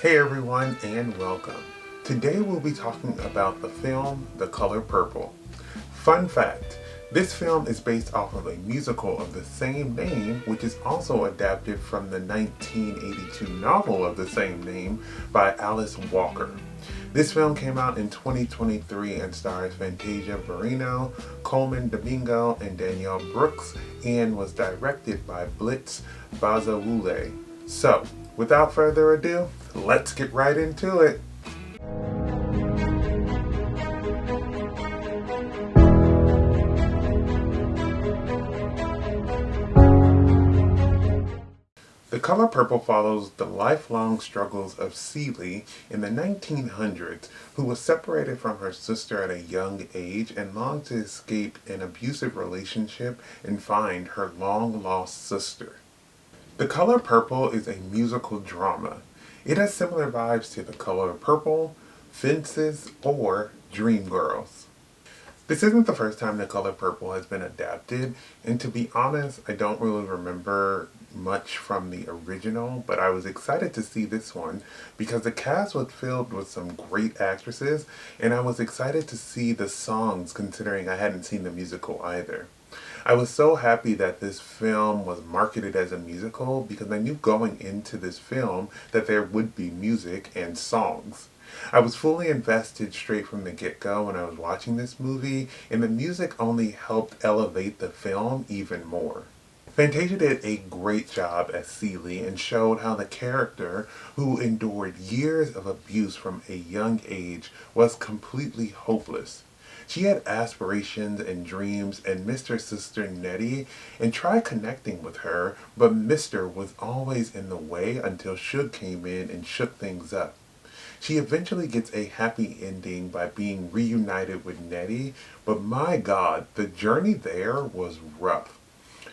Hey everyone, and welcome. Today we'll be talking about the film The Color Purple. Fun fact, this film is based off of a musical of the same name, which is also adapted from the 1982 novel of the same name by Alice Walker. This film came out in 2023 and stars Fantasia, Barrino, Coleman, Domingo, and Danielle and was directed by Blitz, Bazawule. So, without further ado, let's get right into it. The Color Purple follows the lifelong struggles of Celie in the 1900s, who was separated from her sister at a young age and longed to escape an abusive relationship and find her long-lost sister. The Color Purple is a musical drama. It has similar vibes to The Color Purple, Fences, or Dreamgirls. This isn't the first time The Color Purple has been adapted, and to be honest, I don't really remember much from the original, but I was excited to see this one because the cast was filled with some great actresses, and I was excited to see the songs considering I hadn't seen the musical either. I was so happy that this film was marketed as a musical because I knew going into this film that there would be music and songs. I was fully invested straight from the get-go when I was watching this movie, and the music only helped elevate the film even more. Fantasia did a great job as Celie and showed how the character, who endured years of abuse from a young age, was completely hopeless. She had aspirations and dreams and missed her sister Nettie and tried connecting with her, but Mr. was always in the way until h.e.r. came in and shook things up. She eventually gets a happy ending by being reunited with Nettie, but my god, the journey there was rough.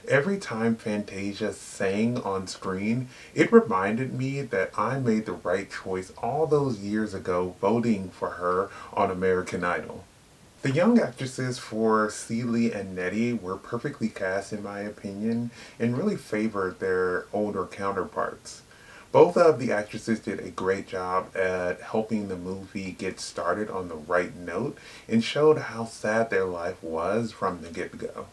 Every time Fantasia sang on screen, it reminded me that I made the right choice all those years ago voting for her on American Idol. The young actresses for Celie and Nettie were perfectly cast in my opinion and really favored their older counterparts. Both of the actresses did a great job at helping the movie get started on the right note and showed how sad their life was from the get-go.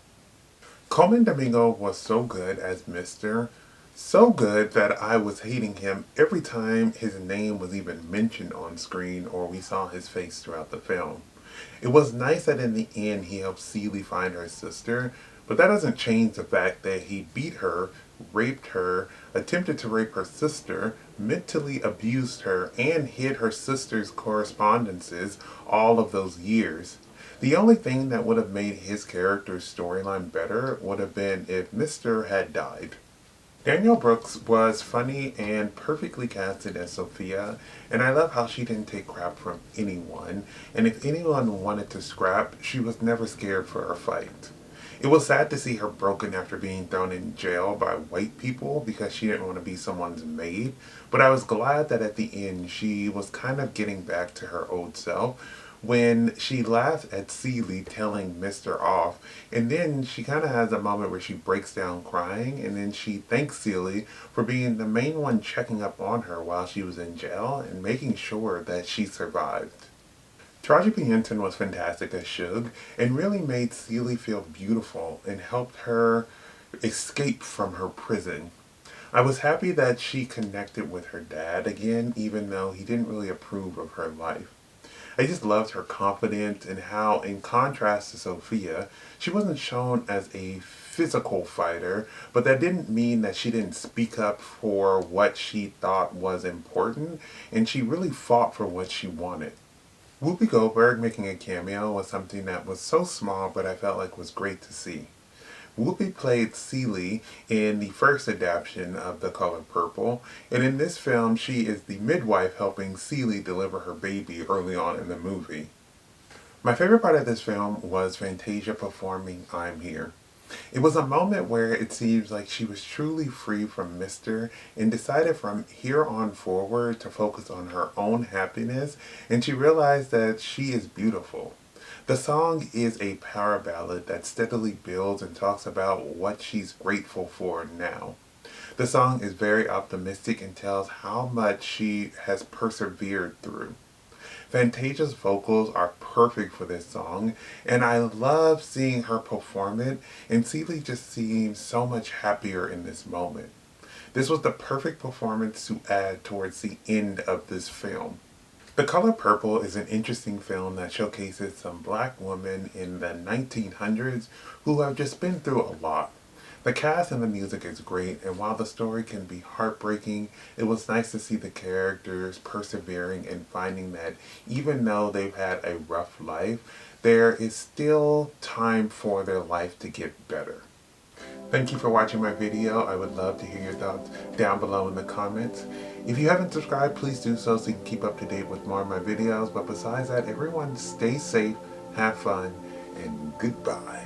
Coleman Domingo was so good as Mr. So good that I was hating him every time his name was even mentioned on screen or we saw his face throughout the film. It was nice that in the end he helped Celie find her sister, but that doesn't change the fact that he beat her, raped her, attempted to rape her sister, mentally abused her, and hid her sister's correspondences all of those years. The only thing that would have made his character's storyline better would have been if Mr. had died. Danielle was funny and perfectly casted as Sophia, and I love how she didn't take crap from anyone, and if anyone wanted to scrap, she was never scared for a fight. It was sad to see her broken after being thrown in jail by white people because she didn't want to be someone's maid, but I was glad that at the end she was kind of getting back to her old self when she laughs at Celie telling Mr. off, and then she kind of has a moment where she breaks down crying, and then she thanks Celie for being the main one checking up on her while she was in jail and making sure that she survived. Taraji P. Henson was fantastic as h.e.r. and really made Celie feel beautiful and helped her escape from her prison. I was happy that she connected with her dad again, even though he didn't really approve of her life. I just loved her confidence and how, in contrast to Sophia, she wasn't shown as a physical fighter, but that didn't mean that she didn't speak up for what she thought was important, and she really fought for what she wanted. Whoopi Goldberg making a cameo was something that was so small but I felt like was great to see. Whoopi played Celie in the first adaptation of The Color Purple, and in this film she is the midwife helping Celie deliver her baby early on in the movie. My favorite part of this film was Fantasia performing I'm Here. It was a moment where it seems like she was truly free from Mr. and decided from here on forward to focus on her own happiness, and she realized that she is beautiful. The song is a power ballad that steadily builds and talks about what she's grateful for now. The song is very optimistic and tells how much she has persevered through. Fantasia's vocals are perfect for this song, and I love seeing her perform it, and Celie just seems so much happier in this moment. This was the perfect performance to add towards the end of this film. The Color Purple is an interesting film that showcases some black women in the 1900s who have just been through a lot. The cast and the music is great, and while the story can be heartbreaking, it was nice to see the characters persevering and finding that even though they've had a rough life, there is still time for their life to get better. Thank you for watching my video. I would love to hear your thoughts down below in the comments. If you haven't subscribed, please do so you can keep up to date with more of my videos. But besides that, everyone stay safe, have fun, and goodbye.